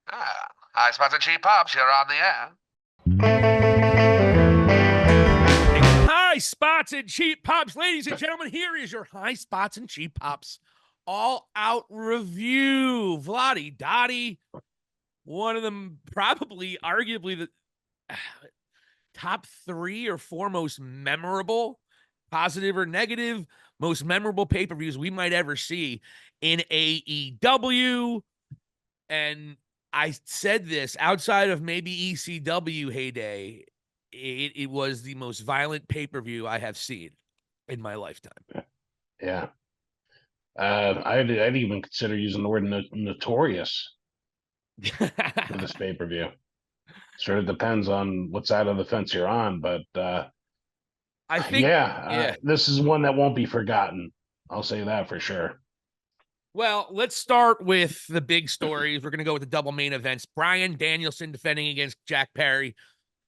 Hi, Spots and Cheap Pops. You're on the air. High Spots and Cheap Pops. Ladies and gentlemen, here is your High Spots and Cheap Pops all-out review. Vladi Dottie, one of them, probably, arguably, the top 3 or 4 most memorable, positive or negative, most memorable pay-per-views we might ever see in AEW. And I said this, outside of maybe ECW heyday, it was the most violent pay-per-view I have seen in my lifetime. Yeah. I'd even consider using the word notorious for this pay-per-view. Sort of depends on what side of the fence you're on, but I think, this is one that won't be forgotten. I'll say that for sure. Well, let's start with the big stories. We're going to go with the double main events. Bryan Danielson defending against Jack Perry.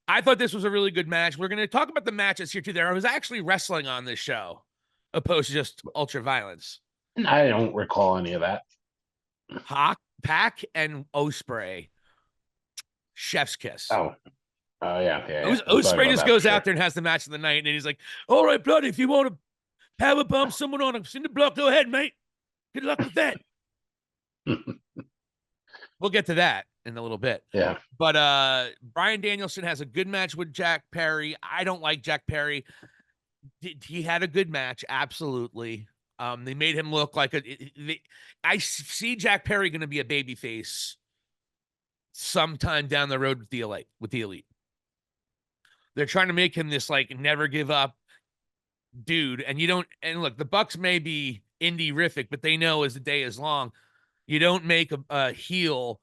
I thought this was a really good match. We're going to talk about the matches here too. There was actually wrestling on this show, opposed to just ultra violence. I don't recall any of that. Pac and Ospreay. Chef's kiss. Oh, yeah. Ospreay just goes out there and has the match of the night, and he's like, "All right, bloody, if you want to power bomb someone on a cinder block, go ahead, mate. Good luck with that." We'll get to that in a little bit. Yeah. But Bryan Danielson has a good match with Jack Perry. I don't like Jack Perry. He had a good match, absolutely. They made him look like I see Jack Perry going to be a babyface sometime down the road with the Elite. They're trying to make him this like never give up dude, and look, the Bucks may be indie-rific, but they know as the day is long, you don't make a heel,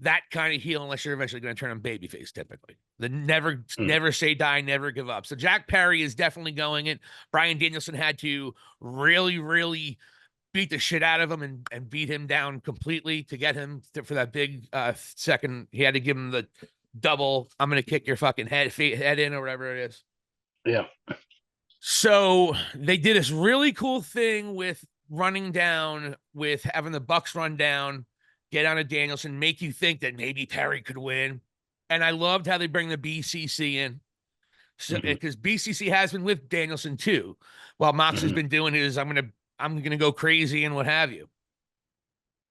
that kind of heel, unless you're eventually going to turn him babyface, typically. The never say die, never give up. So Jack Perry is definitely going it. Bryan Danielson had to really, really beat the shit out of him and beat him down completely to get him for that big second. He had to give him the double, I'm going to kick your fucking head in, or whatever it is. Yeah. So they did this really cool thing with running down, with having the Bucks run down, get on a Danielson, make you think that maybe Perry could win. And I loved how they bring the BCC in. So because BCC has been with Danielson too, while Moxley's been doing his I'm gonna go crazy and what have you.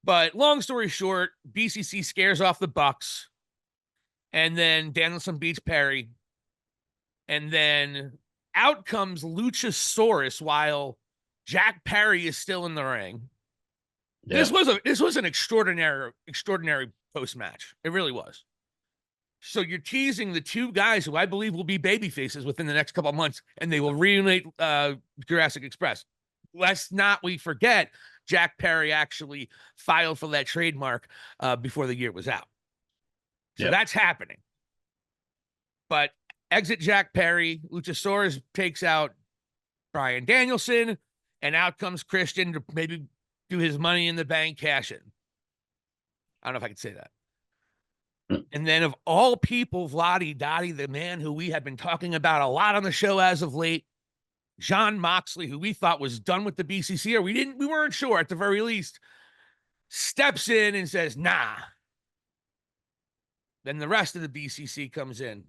But long story short, BCC scares off the Bucks, and then Danielson beats Perry, and then out comes Luchasaurus while Jack Perry is still in the ring. Yeah. This was an extraordinary post match. It really was. So you're teasing the two guys who I believe will be babyfaces within the next couple of months, and they will reunite Jurassic Express. Lest not we forget, Jack Perry actually filed for that trademark before the year was out. So that's happening. But exit Jack Perry, Luchasaurus takes out Bryan Danielson, and out comes Christian to maybe do his Money in the Bank cash in. I don't know if I could say that. And then of all people, Vladi Dottie, the man who we have been talking about a lot on the show as of late, Jon Moxley, who we thought was done with the BCC, or we weren't sure at the very least, steps in and says, nah. Then the rest of the BCC comes in.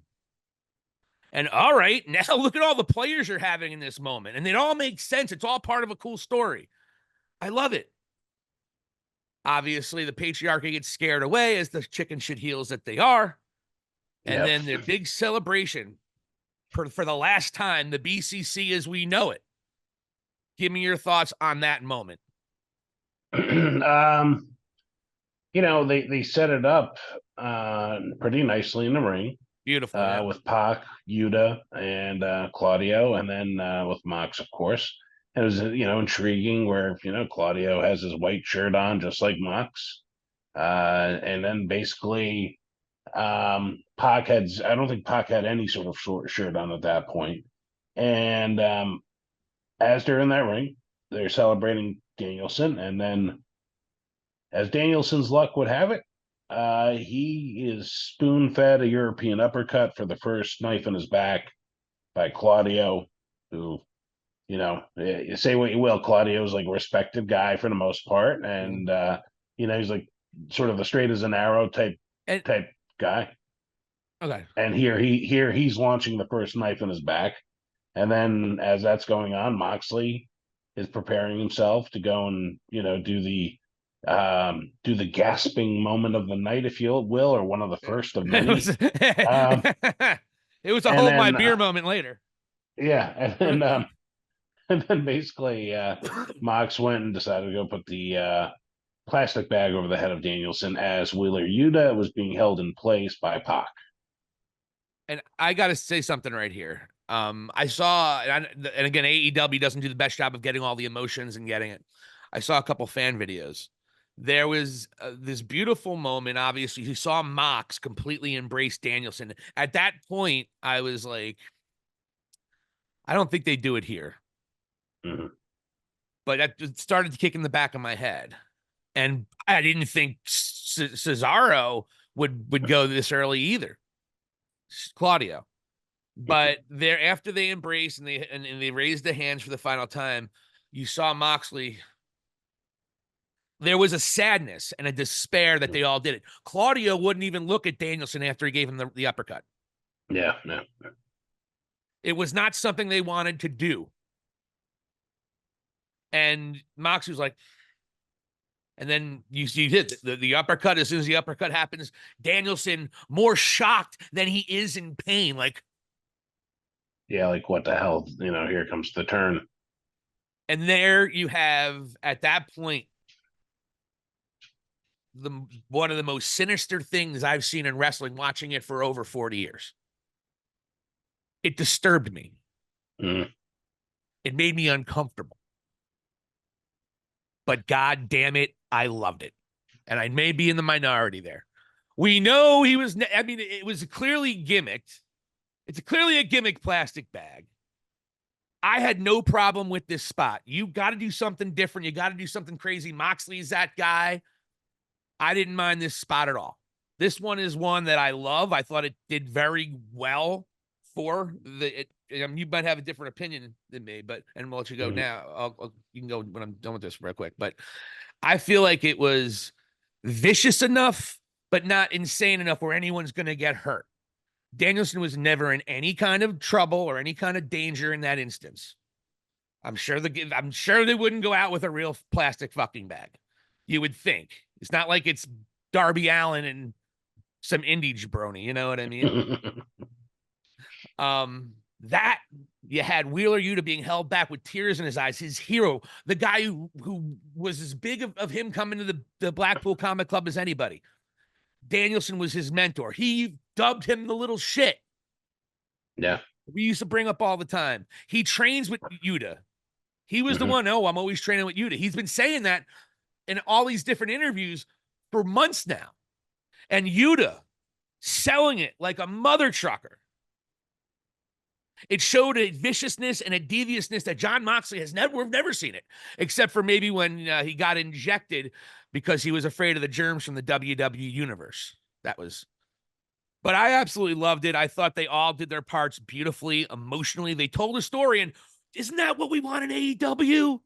And all right, now look at all the players you're having in this moment. And it all makes sense. It's all part of a cool story. I love it. Obviously, the patriarchy gets scared away as the chicken shit heels that they are. And then the big celebration for the last time, the BCC as we know it. Give me your thoughts on that moment. They set it up pretty nicely in the ring. Beautiful. With Pac, Yuta, and Claudio, and then with Mox, of course. It was, intriguing where, Claudio has his white shirt on, just like Mox. And then basically, I don't think Pac had any sort of short shirt on at that point. And as they're in that ring, they're celebrating Danielson. And then, as Danielson's luck would have it, he is spoon-fed a European uppercut for the first knife in his back by Claudio, who, you say what you will, Claudio's like a respected guy for the most part. And, he's like sort of the straight as an arrow type And type guy. okay. And he's launching the first knife in his back. And then as that's going on, Moxley is preparing himself to go and, do the gasping moment of the night, if you will, or one of the first of It many. was, Um, it was a and hold my then beer moment later. yeah, and then basically Mox went and decided to go put the plastic bag over the head of Danielson as Wheeler Yuta was being held in place by Pac. And I got to say something right here. I saw, and again, AEW doesn't do the best job of getting all the emotions and getting it. I saw a couple fan videos. There was this beautiful moment. Obviously, you saw Mox completely embrace Danielson. At that point, I was like, I don't think they do it here. Mm-hmm. But that started to kick in the back of my head. And I didn't think Cesaro would go this early either. Claudio. But there, after they embraced and they raised the hands for the final time, you saw Moxley. There was a sadness and a despair that they all did it. Claudio wouldn't even look at Danielson after he gave him the uppercut. Yeah. It was not something they wanted to do. And Moxley was like, and then you see the uppercut. As soon as the uppercut happens, Danielson more shocked than he is in pain. Like, yeah, like what the hell? Here comes the turn. and there you have at that point one of the most sinister things I've seen in wrestling, watching it for over 40 years. It disturbed me. Mm. It made me uncomfortable. But God damn it, I loved it. And I may be in the minority there. We know he was, I mean, it was clearly gimmicked. It's clearly a gimmick plastic bag. I had no problem with this spot. You got to do something different. You got to do something crazy. Moxley's that guy. I didn't mind this spot at all. This one is one that I love. I thought it did very well for you might have a different opinion than me, but and we'll let you go now. You can go when I'm done with this real quick. But I feel like it was vicious enough, but not insane enough where anyone's going to get hurt. Danielson was never in any kind of trouble or any kind of danger in that instance. I'm sure they wouldn't go out with a real plastic fucking bag. You would think. It's not like it's Darby Allin and some indie jabroni, you know what I mean? That you had Wheeler Yuta being held back with tears in his eyes, his hero, the guy who was as big of him coming to the Blackpool Comic Club as anybody. Danielson was his mentor. He dubbed him the little shit. Yeah. We used to bring up all the time. He trains with Yuta. He was the one, I'm always training with Yuta. He's been saying that in all these different interviews for months now. And Yuta selling it like a mother trucker. It showed a viciousness and a deviousness that Jon Moxley we've never seen it, except for maybe when he got injected because he was afraid of the germs from the WWE universe. But I absolutely loved it. I thought they all did their parts beautifully, emotionally. They told a story, and isn't that what we want in AEW?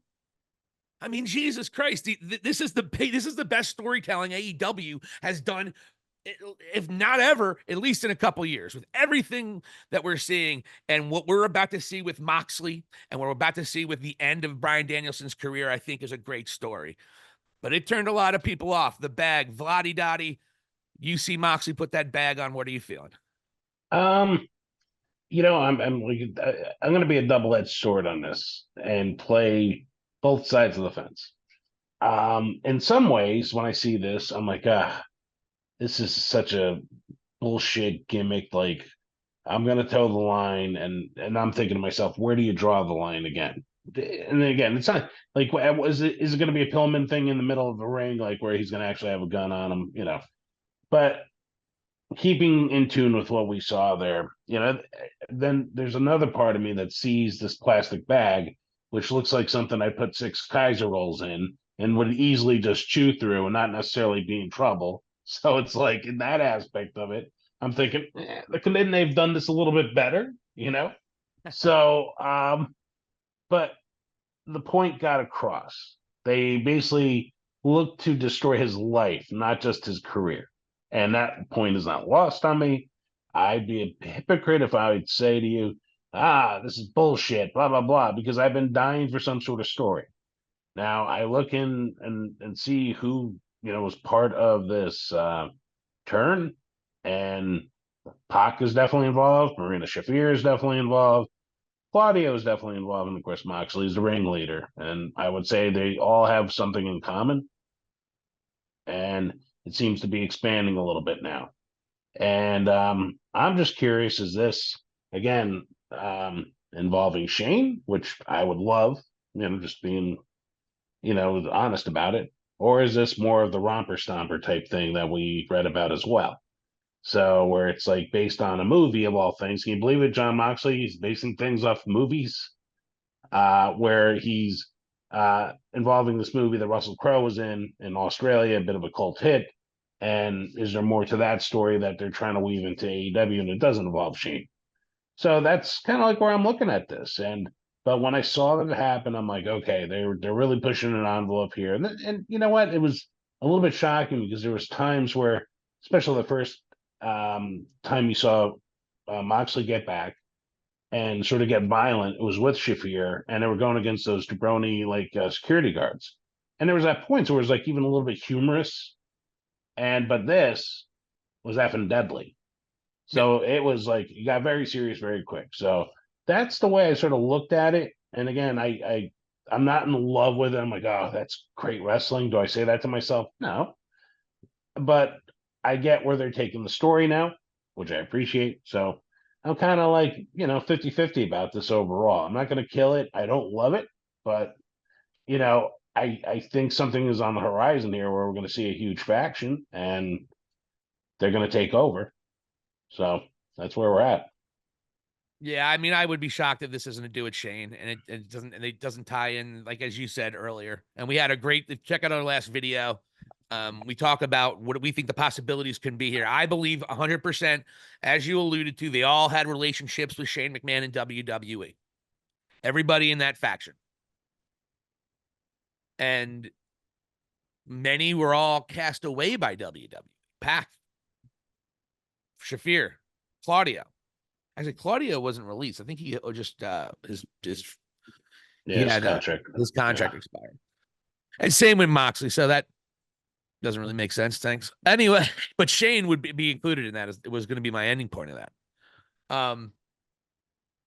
I mean, Jesus Christ, this is the best storytelling AEW has done, if not ever, at least in a couple years, with everything that we're seeing and what we're about to see with Moxley and what we're about to see with the end of Bryan Danielson's career. I think is a great story, but it turned a lot of people off. The bag, Vladdy Dottie. You see Moxley put that bag on. What are you feeling? I'm going to be a double-edged sword on this and play both sides of the fence. In some ways, when I see this, I'm like, this is such a bullshit gimmick. Like, I'm going to toe the line, and I'm thinking to myself, where do you draw the line again? And then again, it's not like, is it going to be a Pillman thing in the middle of the ring, like where he's going to actually have a gun on him, But keeping in tune with what we saw there, then there's another part of me that sees this plastic bag, which looks like something I put 6 Kaiser rolls in and would easily just chew through and not necessarily be in trouble. So it's like in that aspect of it, I'm thinking, couldn't they've done this a little bit better, So, but the point got across. They basically looked to destroy his life, not just his career. And that point is not lost on me. I'd be a hypocrite if I would say to you, this is bullshit, blah, blah, blah, because I've been dying for some sort of story. Now I look in and see who, was part of this turn, and Pac is definitely involved. Marina Shafir is definitely involved. Claudio is definitely involved, and of course Moxley's the ringleader. And I would say they all have something in common, and it seems to be expanding a little bit now. And I'm just curious: is this again involving Shane, which I would love, just being honest about it, or is this more of the romper stomper type thing that we read about as well? So where it's like based on a movie of all things. Can you believe it? Jon Moxley, he's basing things off movies, where he's involving this movie that Russell Crowe was in Australia, a bit of a cult hit. And is there more to that story that they're trying to weave into AEW, and it doesn't involve Shane? So that's kind of like where I'm looking at this. But when I saw that it happen, I'm like, okay, they're really pushing an envelope here. And you know what? It was a little bit shocking because there was times where, especially the first time you saw Moxley get back and sort of get violent, it was with Shafir, and they were going against those jabroni security guards. And there was that point where it was like even a little bit humorous, but this was effing deadly. So it was like it got very serious very quick. So that's the way I sort of looked at it. And again, I'm not in love with it. I'm like, oh, that's great wrestling. Do I say that to myself? No. But I get where they're taking the story now, which I appreciate. So I'm kind of like, 50-50 about this overall. I'm not going to kill it. I don't love it, but I think something is on the horizon here where we're going to see a huge faction and they're going to take over. So that's where we're at. Yeah, I mean, I would be shocked if this isn't to do with Shane, and it doesn't tie in, like as you said earlier. And we had a great check out our last video. We talk about what we think the possibilities can be here. I believe 100%, as you alluded to, they all had relationships with Shane McMahon and WWE. Everybody in that faction, and many were all cast away by WWE. Pac, Shafir, Claudio. Actually, Claudio wasn't released. I think he just his contract expired. And same with Moxley. So that doesn't really make sense. Thanks. Anyway, but Shane would be included in that. It was going to be my ending point of that.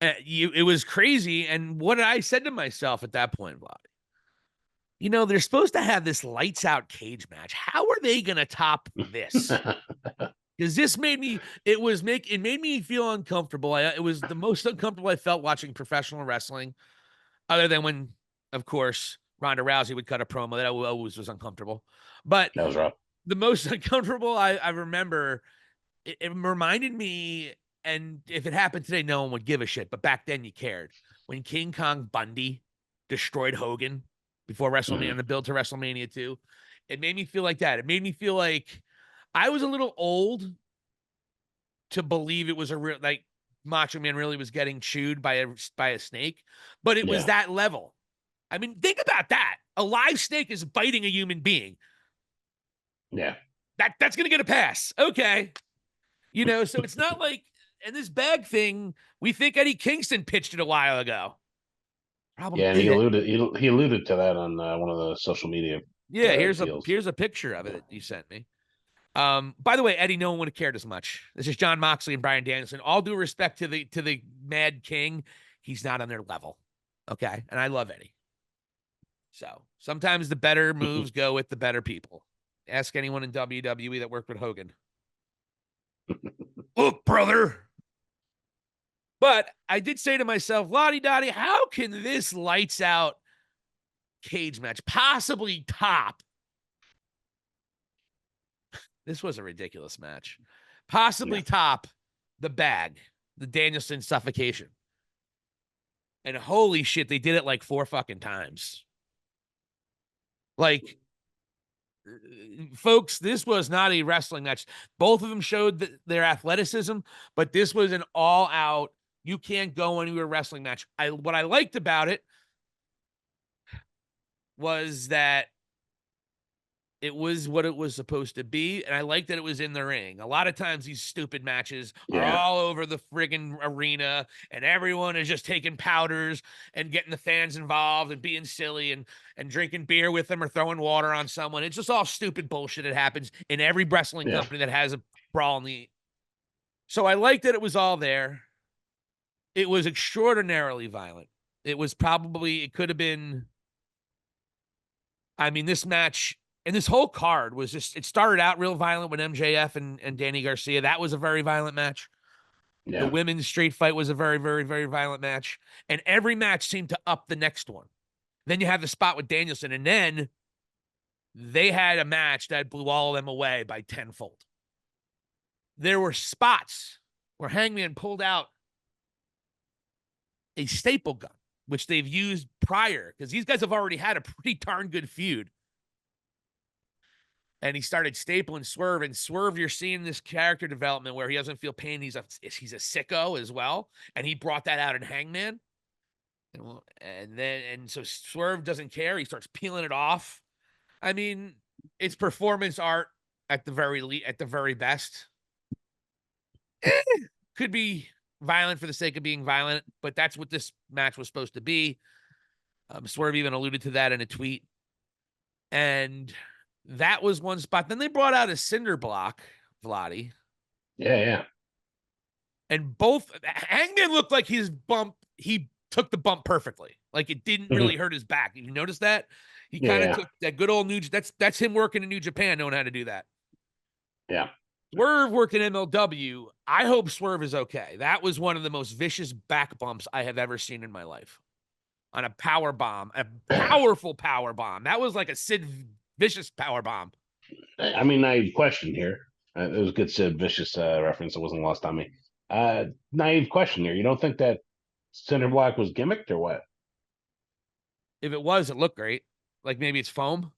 It was crazy. And what I said to myself at that point, Vlad, they're supposed to have this lights out cage match. How are they going to top this? Because this made me, it made me feel uncomfortable. It was the most uncomfortable I felt watching professional wrestling, other than when, of course, Ronda Rousey would cut a promo. That always was uncomfortable. But that was rough. The most uncomfortable I remember, it reminded me, and if it happened today, no one would give a shit. But back then you cared. When King Kong Bundy destroyed Hogan before WrestleMania, and the build to WrestleMania 2, it made me feel like that. It made me feel like I was a little old to believe it was a real, like, Macho Man really was getting chewed by a snake, but it was that level. I mean, think about that. A live snake is biting a human being. Yeah. That's going to get a pass. Okay. So it's not like, and this bag thing, we think Eddie Kingston pitched it a while ago. Probably and he alluded to that on one of the social media. Yeah, here's a picture of it that you sent me. By the way, Eddie, no one would have cared as much. This is Jon Moxley and Bryan Danieslon. All due respect to the Mad King, he's not on their level. Okay, and I love Eddie. So sometimes the better moves go with the better people. Ask anyone in WWE that worked with Hogan. Look, brother. But I did say to myself, Lottie Dottie, how can this lights out cage match possibly top? This was a ridiculous match. Possibly top the bag, the Danielson suffocation. And holy shit, they did it like 4 fucking times. Like, folks, this was not a wrestling match. Both of them showed their athleticism, but this was an all-out, you can't go anywhere wrestling match. What I liked about it was that It was what it was supposed to be, and I like that it was in the ring. A lot of times these stupid matches are Yeah. all over the friggin' arena, and everyone is just taking powders and getting the fans involved and being silly and drinking beer with them or throwing water on someone. It's just all stupid bullshit that happens in every wrestling Yeah. company that has a brawl in the. So I like that it was all there. It was extraordinarily violent. It could have been. I mean, this match and this whole card was just, it started out real violent with MJF and Danny Garcia. That was a very violent match. The Yeah. women's straight fight was a very, very, very violent match. And every match seemed to up the next one. Then you have the spot with Danielson, and then they had a match that blew all of them away by tenfold. There were spots where Hangman pulled out a staple gun, which they've used prior, because these guys have already had a pretty darn good feud. And he started stapling Swerve. And Swerve, you're seeing this character development where he doesn't feel pain. He's a sicko as well. And he brought that out in Hangman. And so Swerve doesn't care. He starts peeling it off. I mean, it's performance art at the very best. Could be violent for the sake of being violent, but that's what this match was supposed to be. Swerve even alluded to that in a tweet. And that was one spot. Then they brought out a cinder block, Vladi. Yeah. And both Hangman looked like he took the bump perfectly. Like it didn't really hurt his back. You notice that? He kind of took that good old that's him working in New Japan, knowing how to do that. Yeah. Swerve worked in MLW. I hope Swerve is okay. That was one of the most vicious back bumps I have ever seen in my life. On a power bomb, a powerful power bomb. That was like a Sid Vicious power bomb. I mean, naive question here. It was a good Sid Vicious reference. It wasn't lost on me. Naive question here. You don't think that cinder block was gimmicked or what? If it was, it looked great. Like maybe it's foam.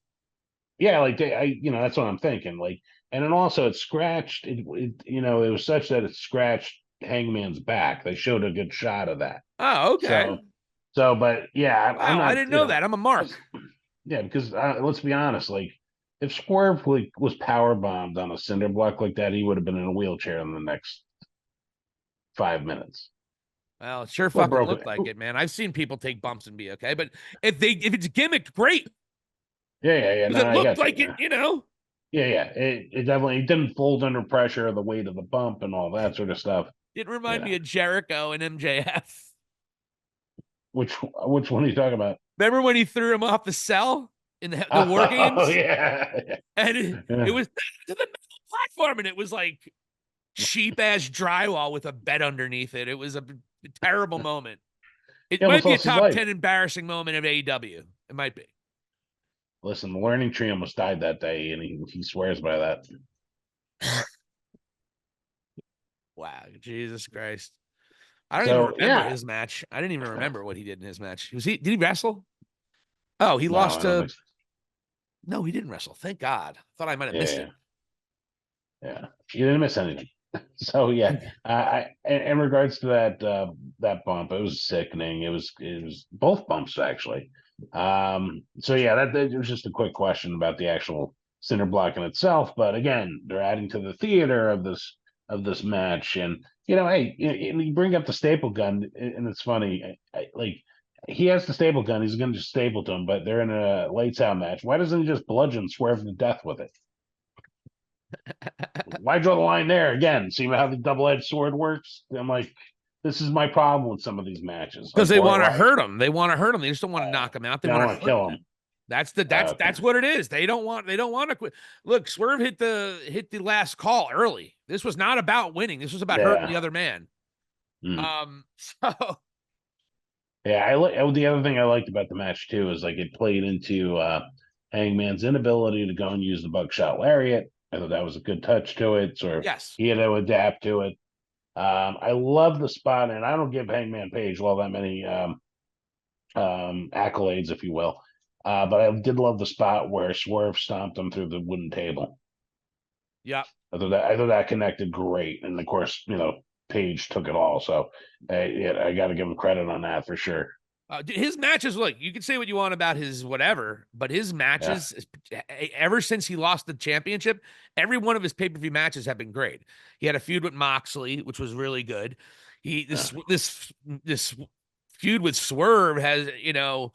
Yeah, like that's what I'm thinking. Like, and then also it scratched. It was such that it scratched Hangman's back. They showed a good shot of that. Oh, okay. But yeah, I'm not. I didn't know that. I'm a mark. Yeah, because let's be honest. Like, if Swerve was power bombed on a cinder block like that, he would have been in a wheelchair in the next 5 minutes. Well, it sure fucking looked like it, man. I've seen people take bumps and be okay, but if it's gimmicked, great. Yeah. Because it looked like it, Yeah. It definitely didn't fold under pressure of the weight of the bump and all that sort of stuff. It reminded me of Jericho and MJF. Which one are you talking about? Remember when he threw him off the cell in the War Games? Oh, yeah. And it was to the metal platform, and it was like cheap ass drywall with a bed underneath it. It was a terrible moment. It might be a top 10 embarrassing moment of AEW. It might be. Listen, the learning tree almost died that day, and he swears by that. Wow, Jesus Christ. I don't even remember his match. I didn't even remember what he did in his match. Did he wrestle? Oh, he lost to. No, he didn't wrestle. Thank God. Thought I might have missed it. Yeah, you didn't miss anything. So yeah, in regards to that bump, it was sickening. It was both bumps actually. So yeah, that was just a quick question about the actual cinder block in itself. But again, they're adding to the theater of this match, and hey, you bring up the staple gun, and it's funny, like. He has the staple gun. He's going to just staple to him, but they're in a lights out match. Why doesn't he just bludgeon Swerve to death with it? Why draw the line there again? See how the double-edged sword works? I'm like, this is my problem with some of these matches. Because they want to hurt him. They want to hurt him. They just don't want to knock him out. They want to kill him. That's what it is. They don't want to quit. Look, Swerve hit the last call early. This was not about winning. This was about hurting the other man. So. Yeah, the other thing I liked about the match too is like it played into Hangman's inability to go and use the buckshot lariat. I thought that was a good touch to it. So he had to adapt to it. I love the spot, and I don't give Hangman Page all that many accolades, if you will. But I did love the spot where Swerve stomped him through the wooden table. Yeah, I thought that connected great, and of course, Page took it all. So I got to give him credit on that for sure. His matches, look, you can say what you want about his whatever, but his matches, ever since he lost the championship, every one of his pay-per-view matches have been great. He had a feud with Moxley, which was really good. This feud with Swerve has, in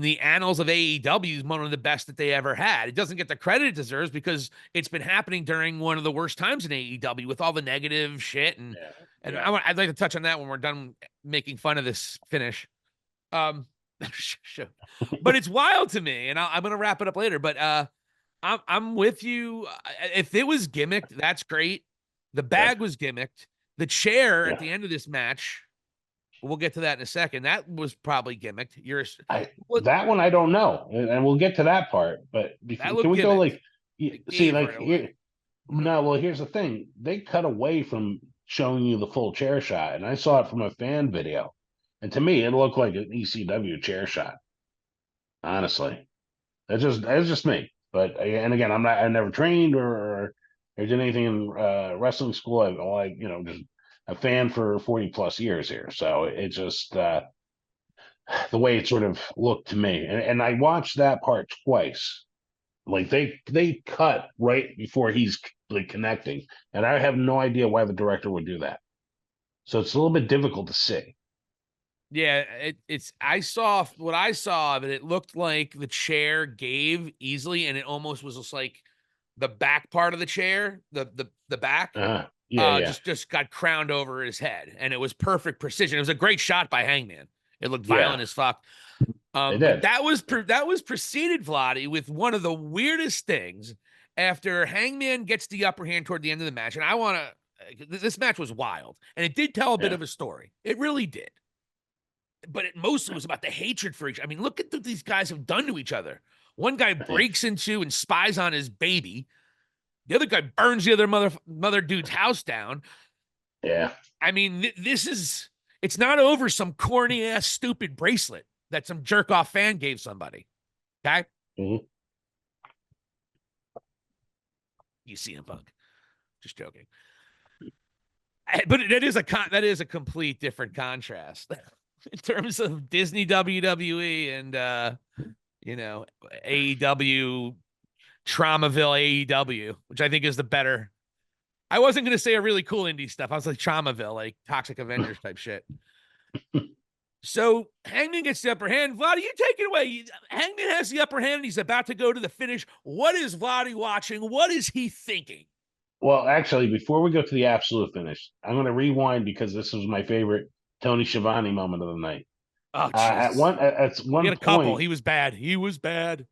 the annals of AEW, is one of the best that they ever had. It doesn't get the credit it deserves because it's been happening during one of the worst times in AEW with all the negative shit. I'd like to touch on that when we're done making fun of this finish. But it's wild to me, and I'm gonna wrap it up later. But I'm with you. If it was gimmicked, that's great. The bag was gimmicked. The chair at the end of this match, we'll get to that in a second. That was probably gimmicked. That one I don't know, and we'll get to that part. But can we go like see like here? No, well, here's the thing. They cut away from showing you the full chair shot, and I saw it from a fan video. And to me, it looked like an ECW chair shot. Honestly, that's just me. But and again, I never trained or did anything in wrestling school. I just a fan for 40 plus years here. So it just the way it sort of looked to me. And I watched that part twice. Like they cut right before he's like connecting, and I have no idea why the director would do that. So it's a little bit difficult to see. Yeah, I saw what I saw, but it looked like the chair gave easily, and it almost was just like the back part of the chair, the back, just got crowned over his head, and it was perfect precision. It was a great shot by Hangman. It looked violent as fuck. But that was preceded, Vladi, with one of the weirdest things. After Hangman gets the upper hand toward the end of the match, and this match was wild, and it did tell a bit of a story. It really did. But it mostly was about the hatred for each other. I mean, look at what these guys have done to each other. One guy breaks into and spies on his baby. The other guy burns the other mother dude's house down. Yeah. I mean, it's not over some corny ass stupid bracelet that some jerk off fan gave somebody. Okay. Mm-hmm. You see him, Punk. Just joking. But that is a complete different contrast. In terms of Disney WWE and AEW, Traumaville AEW, which I think is the better. I wasn't going to say a really cool indie stuff. I was like Traumaville, like Toxic Avengers type shit. So Hangman gets the upper hand. Vladi, you take it away. Hangman has the upper hand. He's about to go to the finish. What is Vladi watching? What is he thinking? Well, actually, before we go to the absolute finish, I'm going to rewind because this was my favorite Tony Schiavone moment of the night. Oh, at one he had a point, couple. He was bad.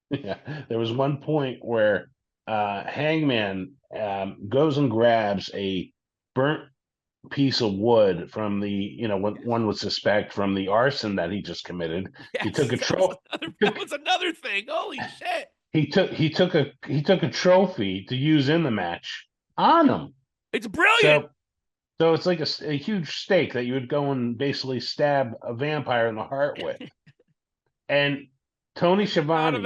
Yeah, there was one point where Hangman goes and grabs a burnt piece of wood from the, what one would suspect from the arson that he just committed. Yes, he took a trophy. That was another thing. Holy shit! He took a trophy to use in the match on him. It's brilliant. So it's like a huge stake that you would go and basically stab a vampire in the heart with. And Tony Schiavone,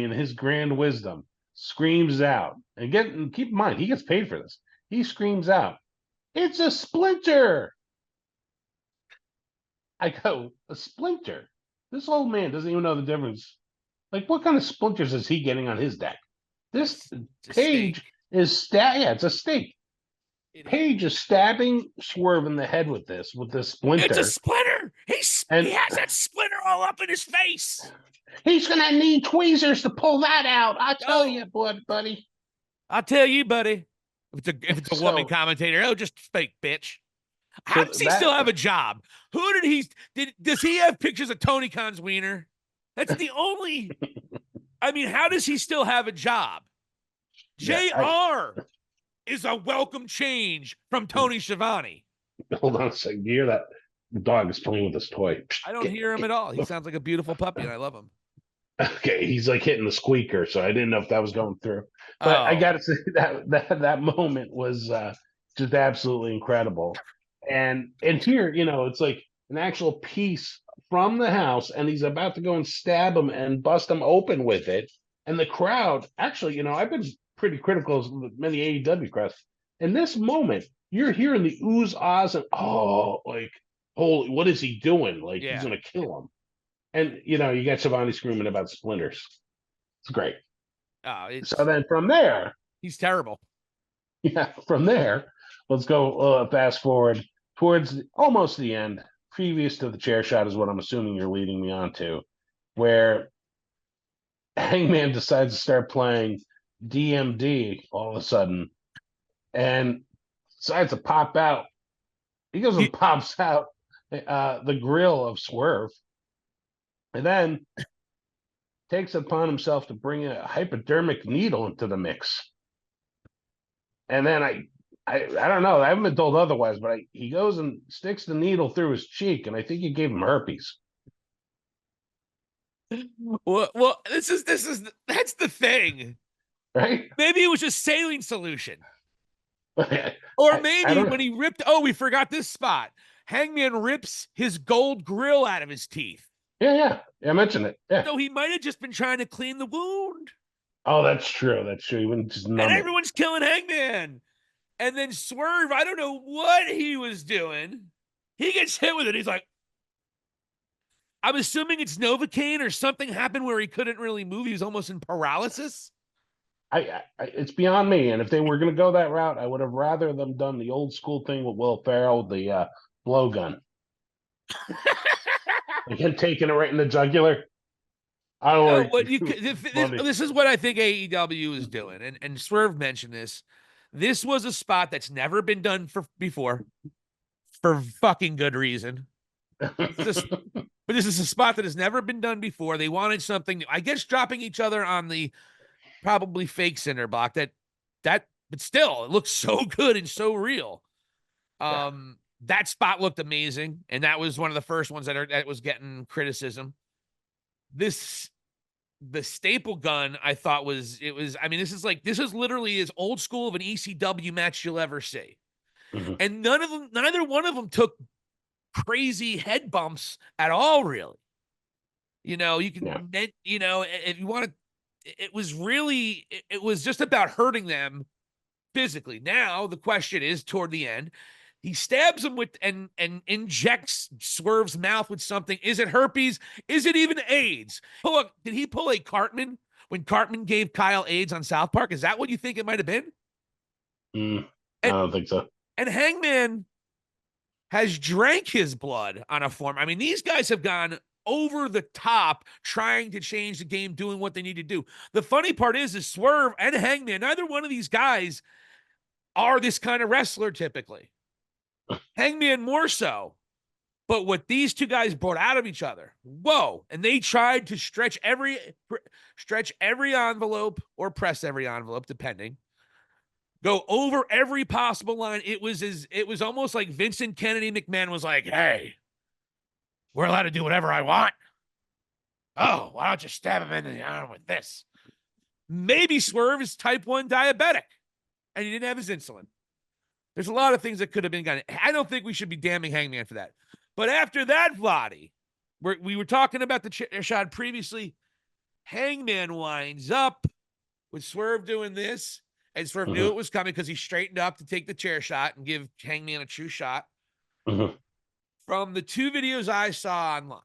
in his grand wisdom, screams out, and keep in mind, he gets paid for this. He screams out, "It's a splinter!" I go, "A splinter? This old man doesn't even know the difference. Like, what kind of splinters is he getting on his deck? This Page is it's a stake. Page is stabbing Swerve in the head with this splinter. It's a splinter. He has that splinter all up in his face. He's gonna need tweezers to pull that out. I tell you, buddy. I'll tell you, buddy. If it's a woman commentator, just fake bitch. How does he still have a job? Does he have pictures of Tony Khan's wiener? That's the only. I mean, how does he still have a job? JR is a welcome change from Tony Schiavone. Hold on a second. You hear that? The dog is playing with his toy. I don't hear him at all. He sounds like a beautiful puppy, and I love him. Okay, he's like hitting the squeaker, so I didn't know if that was going through. But I got to say that moment was just absolutely incredible. And here, it's like an actual piece from the house, and he's about to go and stab him and bust him open with it. And the crowd, actually, I've been pretty critical of many AEW crowds. In this moment, you're hearing the oohs, ahs, and holy, what is he doing? Like, he's Yeah. going to kill him. And, you got Shivani screaming about splinters. It's great. So then from there, he's terrible. yeah, from there, let's go fast forward towards almost the end. Previous to the chair shot is what I'm assuming you're leading me on to, where Hangman decides to start playing DMD all of a sudden and decides to pop out. He goes and pops out the grill of Swerve and then takes it upon himself to bring a hypodermic needle into the mix. And then I don't know. I haven't been told otherwise, but he goes and sticks the needle through his cheek, and I think he gave him herpes. Well, that's the thing, right? Maybe it was just saline solution, or maybe when he ripped. Oh, we forgot this spot. Hangman rips his gold grill out of his teeth. Yeah, I mentioned it. Yeah. So he might have just been trying to clean the wound. Oh, that's true. He wouldn't just numb and it. Everyone's killing Hangman. And then Swerve, I don't know what he was doing. He gets hit with it. He's like, I'm assuming it's Novocaine or something happened where he couldn't really move. He was almost in paralysis. It's beyond me. And if they were going to go that route, I would have rather them done the old school thing with Will Ferrell, the blowgun. Like him taking it right in the jugular. I don't know. This is what I think AEW is doing. And Swerve mentioned this. This was a spot that's never been done before for fucking good reason. But this is a spot that has never been done before. They wanted something new. I guess dropping each other on the probably fake cinder block but still, it looks so good and so real. That spot looked amazing, and that was one of the first ones that was getting criticism. The staple gun, I thought this is literally as old school of an ECW match you'll ever see. Mm-hmm. And neither one of them took crazy head bumps at all, really. You can, if you want to, it was just about hurting them physically. Now, the question is, toward the end, he stabs him with and injects Swerve's mouth with something. Is it herpes? Is it even AIDS? Look, did he pull a Cartman when Cartman gave Kyle AIDS on South Park? Is that what you think it might have been? I don't think so. And Hangman has drank his blood on a form. I mean, these guys have gone over the top trying to change the game, doing what they need to do. The funny part is Swerve and Hangman, neither one of these guys are this kind of wrestler typically. Hangman more so. But what these two guys brought out of each other, whoa. And they tried to stretch every envelope or press every envelope, depending. Go over every possible line. It was almost like Vincent Kennedy McMahon was like, hey, we're allowed to do whatever I want. Oh, why don't you stab him in the arm with this? Maybe Swerve is type 1 diabetic and he didn't have his insulin. There's a lot of things that could have been done. I don't think we should be damning Hangman for that. But after that, Vladi, we were talking about the chair shot previously. Hangman winds up with Swerve doing this. And Swerve knew it was coming because he straightened up to take the chair shot and give Hangman a true shot. From the two videos I saw online,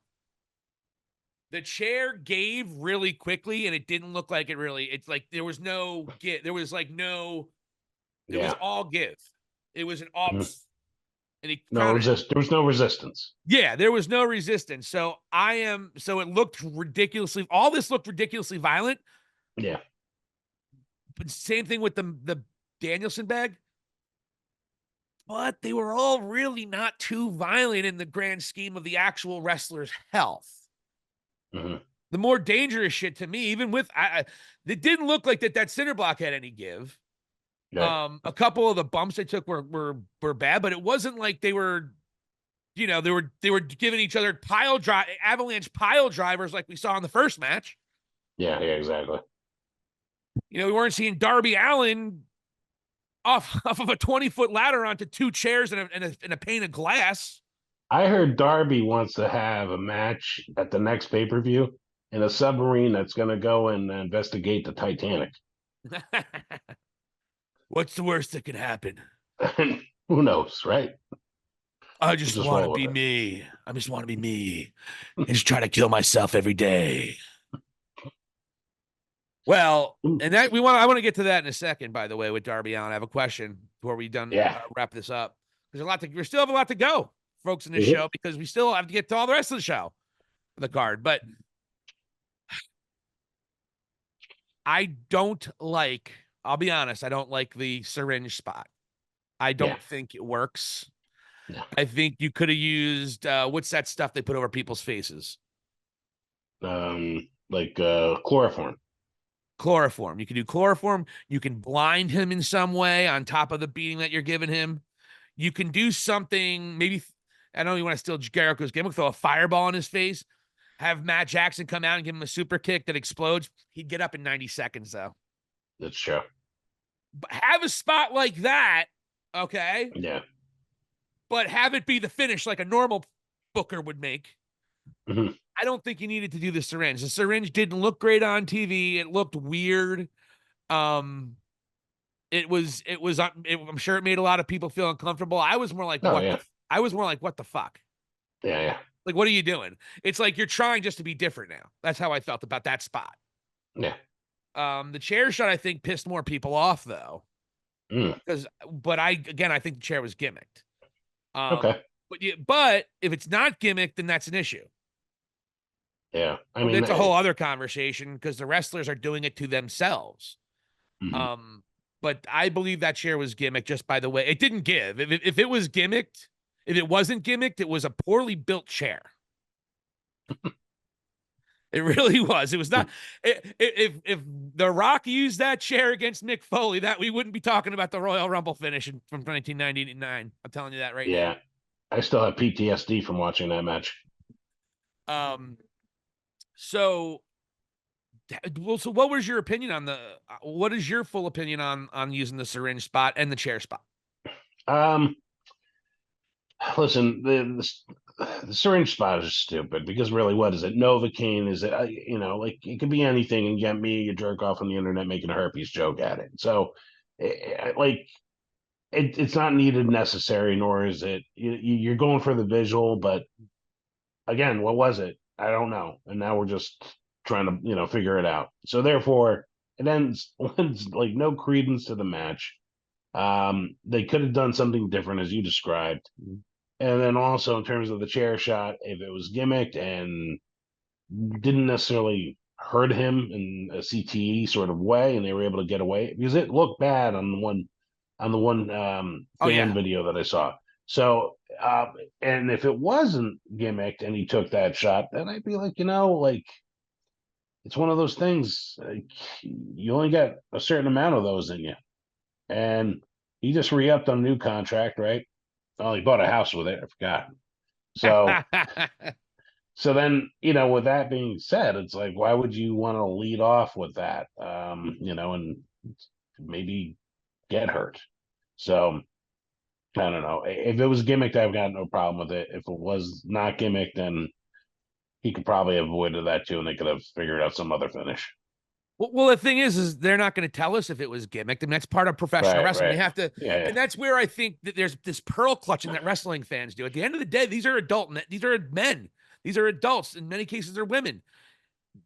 the chair gave really quickly, and it didn't look like it really. It's like there was no give. There was like no. It was all give. It was an all. And there was no resistance. Yeah, there was no resistance. So it looked ridiculously. All this looked ridiculously violent. Yeah. But same thing with the Danielson bag. But they were all really not too violent in the grand scheme of the actual wrestler's health. The more dangerous shit to me, even with it didn't look like that cinder block had any give. Yeah. A couple of the bumps they took were bad, but it wasn't like they were, they were giving each other avalanche pile drivers like we saw in the first match. Yeah, exactly. We weren't seeing Darby Allin off of a 20-foot ladder onto two chairs and a pane of glass. I heard Darby wants to have a match at the next pay-per-view in a submarine that's going to go and investigate the Titanic. What's the worst that could happen? Who knows, right? I just Just want to roll be with me. I just want to be me. And just try to kill myself every day. Well, it. and that I want to get to that in a second, by the way, with Darby Allin. I have a question before we Yeah. wrap this up. We still have a lot to go, folks, in this show, because we still have to get to all the rest of the show, the card. But I'll be honest, I don't like the syringe spot. I don't think it works. No. I think you could have used, what's that stuff they put over people's faces? Like chloroform. Chloroform. You can do chloroform. You can blind him in some way on top of the beating that you're giving him. You can do something, maybe, I don't know you want to steal Jericho's gimmick, throw a fireball in his face, have Matt Jackson come out and give him a super kick that explodes. He'd get up in 90 seconds, though. That's true. But have a spot like that, okay? Yeah. But have it be the finish like a normal booker would make. Mm-hmm. I don't think you needed to do the syringe. The syringe didn't look great on TV. It looked weird. I'm sure it made a lot of people feel uncomfortable. I was more like, what the fuck? Yeah, yeah. Like, what are you doing? It's like you're trying just to be different now. That's how I felt about that spot. Yeah. The chair shot, I think, pissed more people off, though. But I think the chair was gimmicked. Okay. But if it's not gimmicked, then that's an issue. Yeah. I mean, it's a whole other conversation because the wrestlers are doing it to themselves. Mm-hmm. But I believe that chair was gimmicked, just by the way. It didn't give. If it was gimmicked, if it wasn't gimmicked, it was a poorly built chair. It really was. It was not. If The Rock used that chair against Mick Foley, that we wouldn't be talking about the Royal Rumble finish from 1999. I'm telling you that right now. Yeah. I still have PTSD from watching that match. So what was your opinion on what is your full opinion on using the syringe spot and the chair spot? Listen, the syringe spot is stupid because really, what is it? Novocaine? Is it, like it could be anything and get me, a jerk off on the internet, making a herpes joke at it. So it's not needed, necessary, nor is it, you're going for the visual, but again, what was it? I don't know. And now we're just trying to, figure it out. So therefore it ends like no credence to the match. They could have done something different, as you described. And then also in terms of the chair shot, if it was gimmicked and didn't necessarily hurt him in a CTE sort of way, and they were able to get away, because it looked bad on the one fan video that I saw. So, and if it wasn't gimmicked and he took that shot, then I'd be like, it's one of those things. Like, you only got a certain amount of those in you. And he just re-upped on a new contract, right? Oh, he bought a house with it. I forgot. So, so then, with that being said, it's like, why would you want to lead off with that? And maybe get hurt. So, I don't know. If it was gimmicked, I've got no problem with it. If it was not gimmicked, then he could probably have avoided that too, and they could have figured out some other finish. Well, the thing is they're not going to tell us if it was gimmicked, and that's part of professional wrestling. Right. You have to, and that's where I think that there's this pearl clutching that wrestling fans do. At the end of the day, these are these are men, these are adults. In many cases, they're women.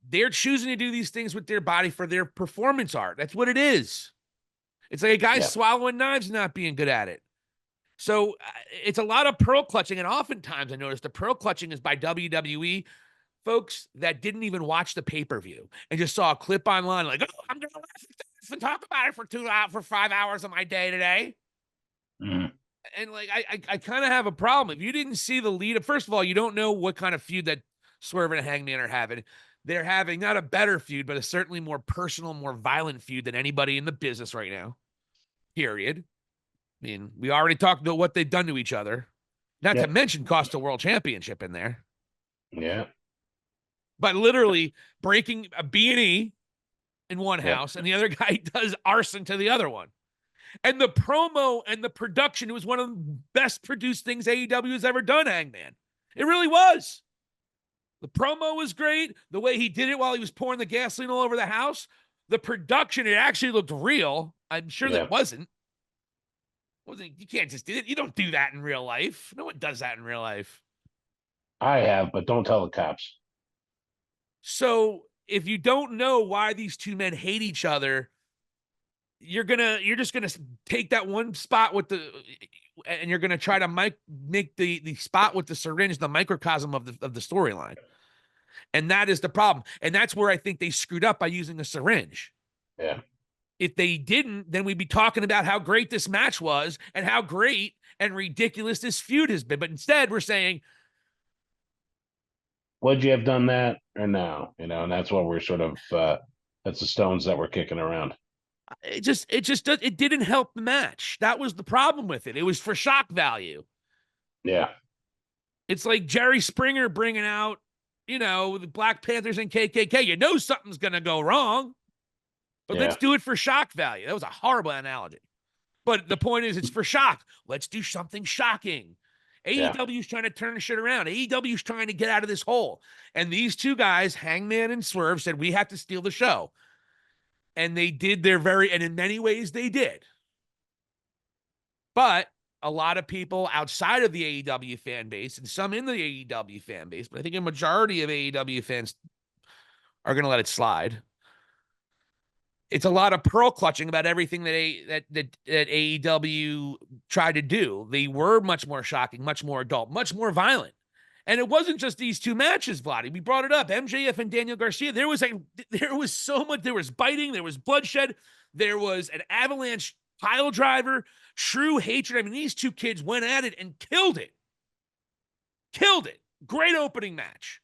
They're choosing to do these things with their body for their performance art. That's what it is. It's like a guy swallowing knives and not being good at it. So it's a lot of pearl clutching, and oftentimes I notice the pearl clutching is by WWE folks that didn't even watch the pay-per-view and just saw a clip online like, oh, I'm going to talk about it for 5 hours of my day today. Mm. And like, I kind of have a problem. If you didn't see the lead, first of all, you don't know what kind of feud that Swerve and Hangman are having. They're having not a better feud, but a certainly more personal, more violent feud than anybody in the business right now. Period. I mean, we already talked about what they've done to each other. Not to mention cost a world championship in there. Yeah. But literally breaking a B&E in one house and the other guy does arson to the other one. And the promo and the production was one of the best produced things AEW has ever done, Hangman. It really was. The promo was great. The way he did it while he was pouring the gasoline all over the house. The production, it actually looked real. I'm sure that wasn't. You can't just do it. You don't do that in real life. No one does that in real life. I have, but don't tell the cops. So if you don't know why these two men hate each other, you're just gonna take that one spot with and you're gonna try to make the spot with the syringe the microcosm of the storyline. And that is the problem. And that's where I think they screwed up by using a syringe. Yeah. If they didn't, then we'd be talking about how great this match was and how great and ridiculous this feud has been. But instead, we're saying, Would you have done that or no? You know, and that's what we're sort of that's the stones that we're kicking around. it didn't help the match. That was the problem with it. It was for shock value. Yeah. It's like Jerry Springer bringing out, the Black Panthers and KKK. You know something's going to go wrong, but let's do it for shock value. That was a horrible analogy. But the point is, it's for shock. Let's do something shocking. AEW is trying to turn the shit around. AEW is trying to get out of this hole. And these two guys, Hangman and Swerve, said, we have to steal the show. And they did and in many ways they did. But a lot of people outside of the AEW fan base and some in the AEW fan base, but I think a majority of AEW fans are going to let it slide. It's a lot of pearl clutching about everything that AEW tried to do. They were much more shocking, much more adult, much more violent. And it wasn't just these two matches, Vladdy. We brought it up. MJF and Daniel Garcia. There was so much. There was biting. There was bloodshed. There was an avalanche pile driver, true hatred. I mean, these two kids went at it and killed it. Killed it. Great opening match.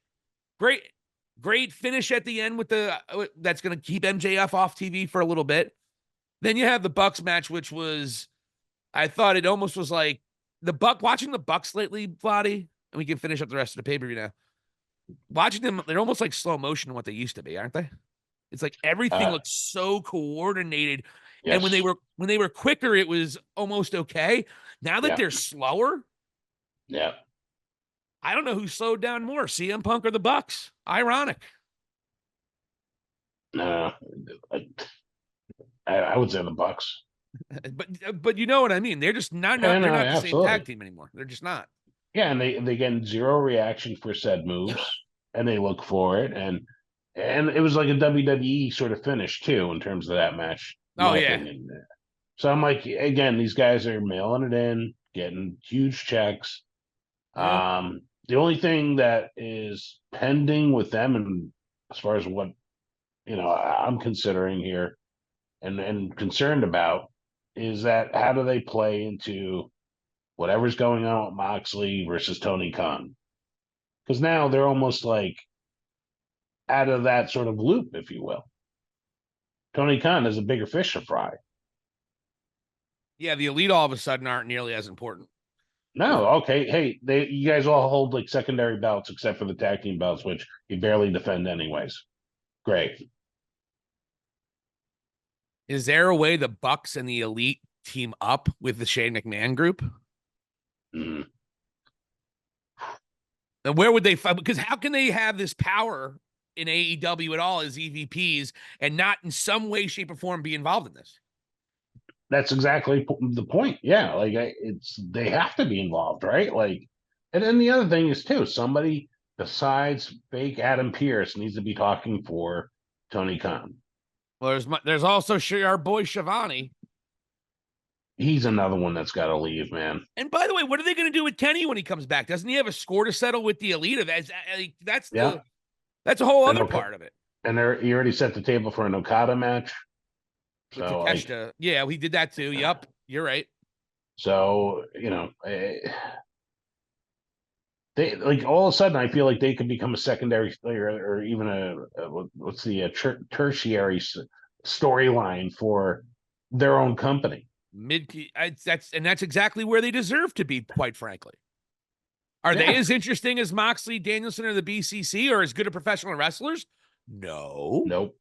Great finish at the end with that's going to keep MJF off TV for a little bit. Then you have the Bucks match, which was, I thought it almost was like watching the Bucks lately, Vladdy, and we can finish up the rest of the pay-per-view now. Watching them, they're almost like slow motion in what they used to be, aren't they? It's like everything looks so coordinated. Yes. And when they were quicker, it was almost okay. Now that they're slower, I don't know who slowed down more, CM Punk or the Bucks. Ironic. I would say the Bucks. But you know what I mean. They're just not. They're not the same tag team anymore. They're just not. Yeah, and they get zero reaction for said moves, and they look for it, and it was like a WWE sort of finish too in terms of that match. Oh yeah. Opinion. So I'm like, again, these guys are mailing it in, getting huge checks. Yeah. The only thing that is pending with them, and as far as what I'm considering here and concerned about, is that how do they play into whatever's going on with Moxley versus Tony Khan? Because now they're almost like out of that sort of loop, if you will. Tony Khan is a bigger fish to fry. Yeah, the Elite all of a sudden aren't nearly as important. No, okay. Hey, you guys all hold like secondary belts except for the tag team belts, which you barely defend anyways. Great. Is there a way the Bucks and the Elite team up with the Shane McMahon group? Mm. And where would they fight? Because how can they have this power in AEW at all as EVPs and not in some way, shape, or form be involved in this? That's exactly the point. Yeah, like they have to be involved, right? Like, and then the other thing is too, somebody besides fake Adam Pearce needs to be talking for Tony Khan. Well, there's also our boy Shivani. He's another one that's got to leave, man. And by the way, what are they going to do with Kenny when he comes back? Doesn't he have a score to settle with the Elite? That's a whole other part of it. And he already set the table for an Okada match. With Takeshita. Yeah, we did that too. Yep, you're right. So, they like all of a sudden I feel like they could become a secondary or even a tertiary storyline for their own company. That's exactly where they deserve to be, quite frankly. Are they as interesting as Moxley, Danielson, or the BCC, or as good at professional wrestlers? No. Nope.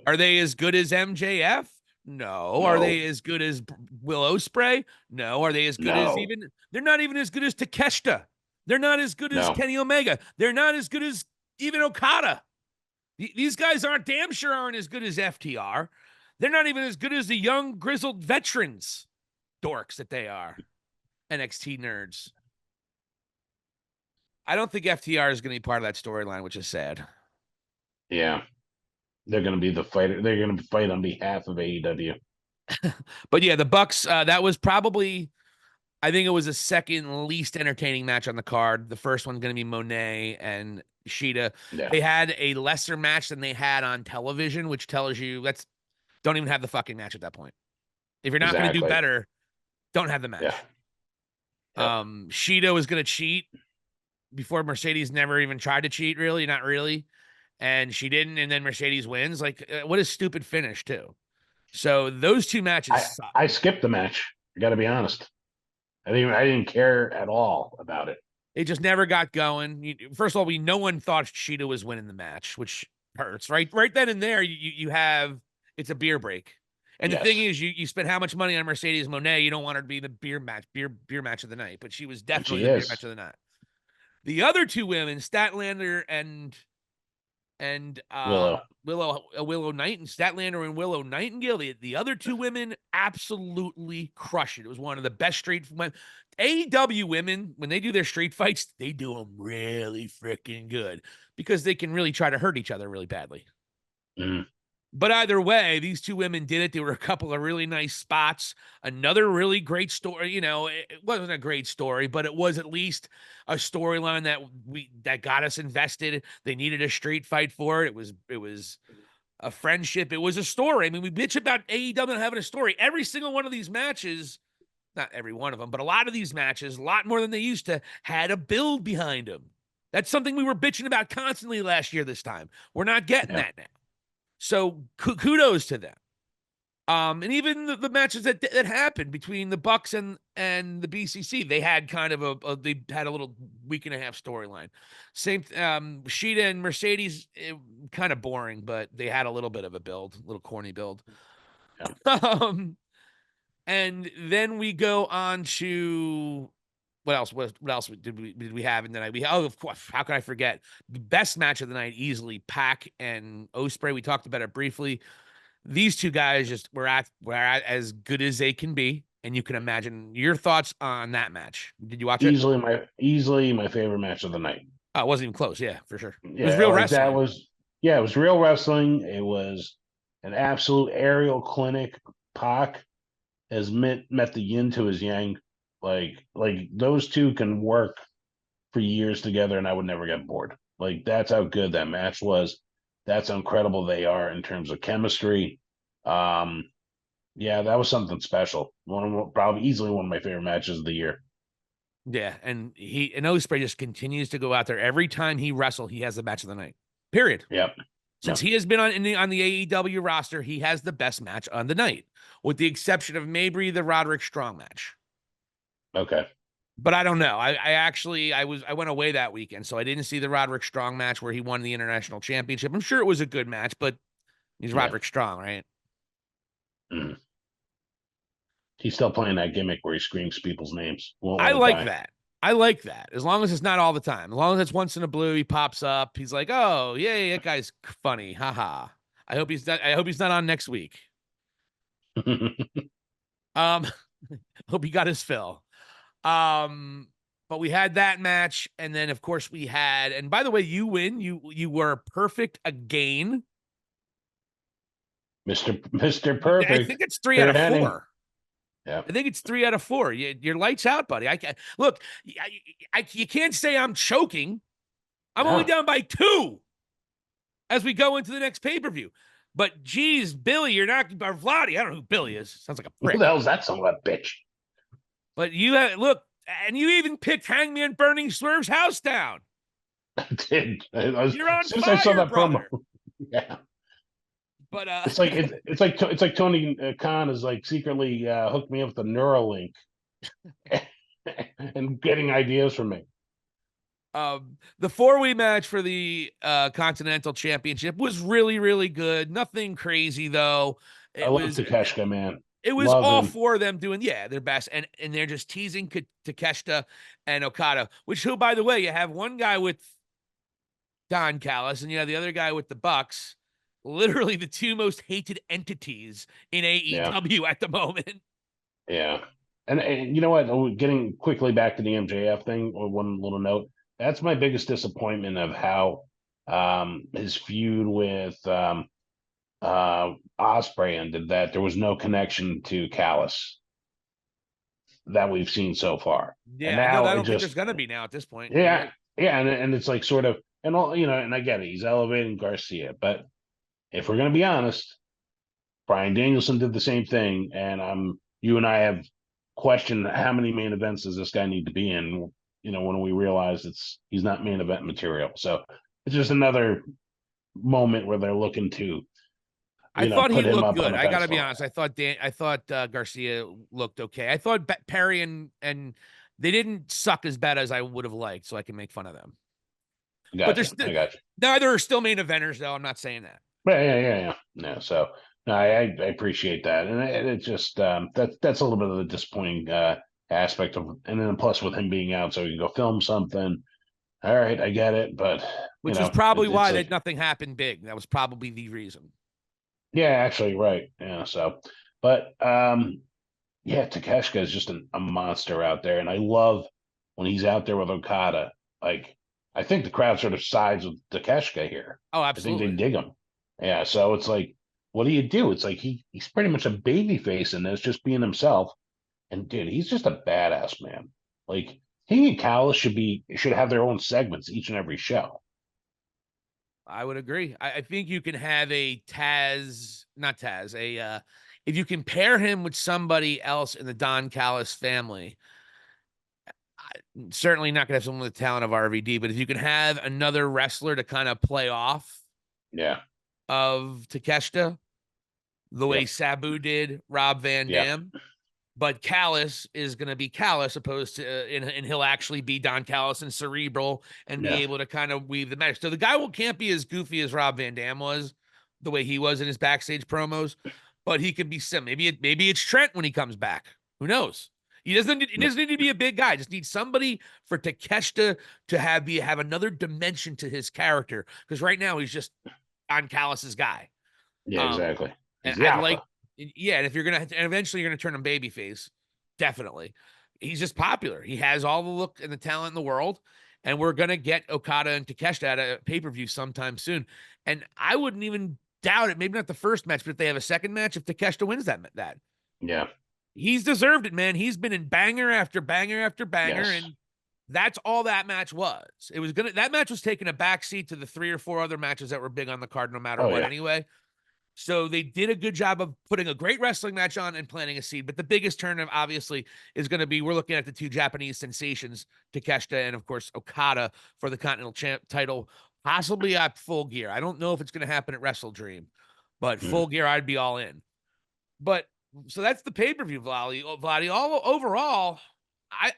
Are they as good as MJF? No. Are they as good as Will Ospreay? No. Are they as good as they're not even as good as Takeshita. They're not as good as Kenny Omega. They're not as good as even Okada. These guys damn sure aren't as good as FTR. They're not even as good as the young grizzled veterans. dorks that they are. NXT nerds. I don't think FTR is going to be part of that storyline, which is sad. Yeah. They're going to be the fighter. They're going to fight on behalf of AEW. But yeah, the Bucks, that was probably, I think it was the second least entertaining match on the card. The first one's going to be Monet and Shida. Yeah. They had a lesser match than they had on television, which tells you don't even have the fucking match at that point. If you're not going to do better, don't have the match. Yeah. Yep. Shida was going to cheat before Mercedes never even tried to cheat, really, not really. And she didn't, and then Mercedes wins. Like, what a stupid finish, too. So those two matches I skipped the match. I got to be honest. I didn't care at all about it. It just never got going. First of all, no one thought Shida was winning the match, which hurts. Right then and there, you have it's a beer break. And the thing is, you spent how much money on Mercedes Moné? You don't want her to be the beer match of the night, but she was definitely the beer match of the night. The other two women, Statlander and Willow Knight and Statlander and Willow Nightingale, the other two women absolutely crushed it. It was one of the best street women. AEW women, when they do their street fights, they do them really freaking good because they can really try to hurt each other really badly. Mm. But either way, these two women did it. There were a couple of really nice spots. Another really great story. You know, it wasn't a great story, but it was at least a storyline that got us invested. They needed a street fight for it. It was a friendship. It was a story. I mean, we bitch about AEW not having a story. Every single one of these matches, not every one of them, but a lot of these matches, a lot more than they used to, had a build behind them. That's something we were bitching about constantly last year this time. We're not getting that now. So kudos to them. And even the matches that happened between the Bucks and the BCC, they had kind of they had a little week and a half storyline. Same, Shida and Mercedes, kind of boring, but they had a little bit of a build, a little corny build. Yeah. And then we go on to what else? What else did we have in the night? Of course, how can I forget the best match of the night? Easily, Pac and Ospreay. We talked about it briefly. These two guys just were at as good as they can be, and you can imagine your thoughts on that match. Did you watch it? Easily my favorite match of the night. Oh, it wasn't even close. Yeah, for sure. Yeah, it was real wrestling. It was real wrestling. It was an absolute aerial clinic. Pac has met the yin to his yang. Like those two can work for years together, and I would never get bored. Like that's how good that match was. That's how incredible they are in terms of chemistry. Yeah, that was something special. Probably easily one of my favorite matches of the year. Yeah, and Ospreay just continues to go out there. Every time he wrestles, he has the match of the night. Period. Yep. Since he has been on the AEW roster, he has the best match on the night, with the exception of maybe the Roderick Strong match. Okay. But I don't know. I went away that weekend, so I didn't see the Roderick Strong match where he won the international championship. I'm sure it was a good match, but he's Roderick Strong, right? Mm. He's still playing that gimmick where he screams people's names. I like that. I like that. As long as it's not all the time. As long as it's once in a blue, he pops up. He's like, "Oh, yeah, that guy's funny. Haha." I hope he's not on next week. Hope he got his fill. But we had that match, and then of course we had, and by the way, you win. You were perfect again. Mr. Perfect. I think it's 3 out of 4. Yeah. I think it's 3 out of 4. Your lights out, buddy. I can't look. You can't say I'm choking. I'm only down by 2 as we go into the next pay-per-view. But geez, Billy, you're not, or Vladdy. I don't know who Billy is. Sounds like a prick. Who the hell's that son of a bitch? But you look, and you even picked Hangman burning Swerve's house down. I did. You're on fire, I saw that promo. Yeah. But it's like Tony Khan is like secretly hooked me up with the Neuralink and getting ideas from me. The 4-way match for the Continental Championship was really, really good. Nothing crazy though. I love Takeshita, man. It was all 4 of them doing their best, and they're just teasing Takeshita and Okada. Who, by the way, you have one guy with Don Callis, and you have the other guy with the Bucks. Literally the 2 most hated entities in AEW at the moment. Yeah. And you know what? Getting quickly back to the MJF thing, or one little note. That's my biggest disappointment of how his feud with Osprey ended. That there was no connection to Callus that we've seen so far, and Yeah, no, now I it don't think there's just gonna be now at this point. You're yeah right. yeah, and it's like sort of and all and I get it. He's elevating Garcia, but if we're gonna be honest, Bryan Danielson did the same thing, and you and I have questioned how many main events does this guy need to be in? When we realize he's not main event material. So it's just another moment where they're looking to, I thought he put him looked up on good. a I got to be pedestal. honest. I thought Garcia looked okay. I thought Perry and they didn't suck as bad as I would have liked, so I can make fun of them. But Gotcha. I got you. neither are still main eventers, though. I'm not saying that. Yeah. No, so no, I appreciate that, and it just that's a little bit of the disappointing aspect of, and then plus with him being out, so he can go film something. All right, I get it, but Which is probably it's why like that nothing happened big. That was probably the reason. yeah, actually, right, yeah. So, but yeah, Takeshita is just a monster out there, and I love when he's out there with Okada. Like, I think the crowd sort of sides with Takeshita here. Oh, I think they absolutely. dig him. Yeah, so it's like, what do you do? It's like he's pretty much a baby face in this, just being himself. And dude, he's just a badass man. Like he and Callis should have their own segments each and every show. I would agree. I think you can have a Taz, not Taz, if you can pair him with somebody else in the Don Callis family, certainly not going to have someone with the talent of RVD, but if you can have another wrestler to kind of play off Yeah. of Takeshita, the way Yep. Sabu did Rob Van Yep. Dam, but Callis is going to be Callis opposed to, and he'll actually be Don Callis and cerebral and be Yeah. able to kind of weave the match. So the guy can't be as goofy as Rob Van Dam was, the way he was in his backstage promos, but he could be sim. Maybe it's Trent when he comes back. Who knows? He doesn't need to be a big guy. Just need somebody for Takeshita to have another dimension to his character. Because right now he's just Don Callis's guy. Yeah, exactly. And He's the I'd like, alpha. yeah, and if you're gonna, and eventually you're gonna turn him babyface, definitely. He's just popular. He has all the look and the talent in the world, and we're gonna get Okada and Takeshita at a pay per view sometime soon. And I wouldn't even doubt it. Maybe not the first match, but if they have a second match, if Takeshita wins that, Yeah. he's deserved it, man. He's been in banger after banger after banger, Yes. and that's all that match was. That match was taking a backseat to the 3 or 4 other matches that were big on the card, no matter Oh what. yeah. Anyway. So they did a good job of putting a great wrestling match on and planting a seed. But the biggest turn, obviously, is going to be we're looking at the two Japanese sensations, Takeshita and, of course, Okada for the Continental title, possibly at Full Gear. I don't know if it's going to happen at Wrestle Dream, but Full Gear, I'd be all in. But so that's the pay-per-view, Vladdy. All overall, I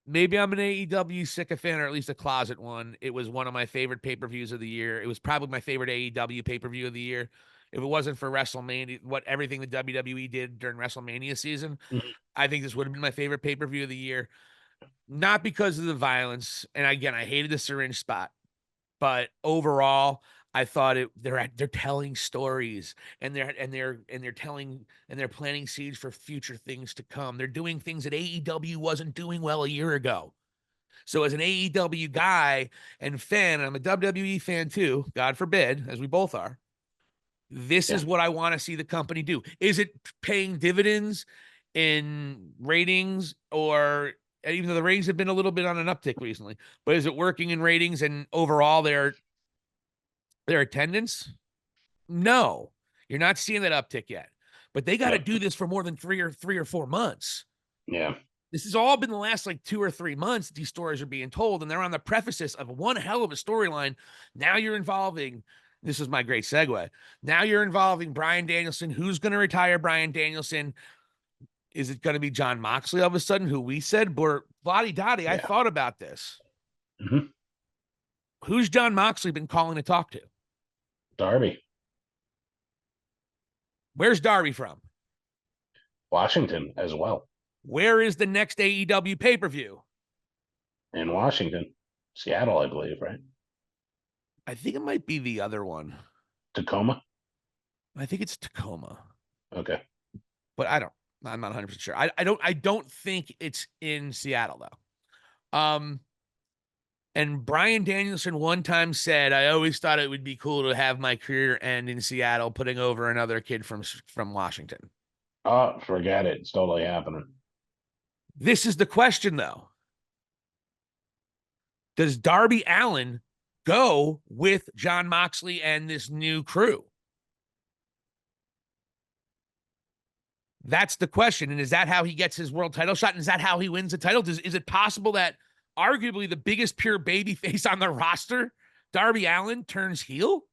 maybe I'm an AEW sycophant, or at least a closet one. It was one of my favorite pay-per-views of the year. It was probably my favorite AEW pay-per-view of the year. If it wasn't for WrestleMania, everything the WWE did during WrestleMania season, Mhm. I think this would have been my favorite pay-per-view of the year. Not because of the violence, and again, I hated the syringe spot, but overall, I thought they're telling stories, and they're planting seeds for future things to come. They're doing things that AEW wasn't doing well a year ago. So as an AEW guy and fan, and I'm a WWE fan too, God forbid, as we both are, this Yeah. is what I want to see the company do. Is it paying dividends in ratings, or even though the ratings have been a little bit on an uptick recently, but is it working in ratings and overall their attendance? No, you're not seeing that uptick yet. But they got to Yep. do this for more than 3 or 4 months. Yeah. This has all been the last like 2 or 3 months these stories are being told, and they're on the prefaces of one hell of a storyline. Now you're involving, this is my great segue. Now you're involving Bryan Danielson. Who's going to retire Bryan Danielson? Is it going to be Jon Moxley all of a sudden, who we said, but Vladdy Dottie, I Yeah. thought about this. Mm-hmm. Who's Jon Moxley been calling to talk to? Darby. Where's Darby from? Washington as well. Where is the next AEW pay-per-view? In Washington. Seattle, I believe, right? I think it might be the other one. Tacoma. I think it's Tacoma. Okay. But I don't. I'm not 100% sure. I don't think it's in Seattle though. And Bryan Danielson one time said, "I always thought it would be cool to have my career end in Seattle, putting over another kid from Washington." Oh, forget it. It's totally happening. This is the question though. Does Darby Allin go with Jon Moxley and this new crew? That's the question. And is that how he gets his world title shot? And is that how he wins the title? Is it possible that arguably the biggest pure baby face on the roster, Darby Allin, turns heel?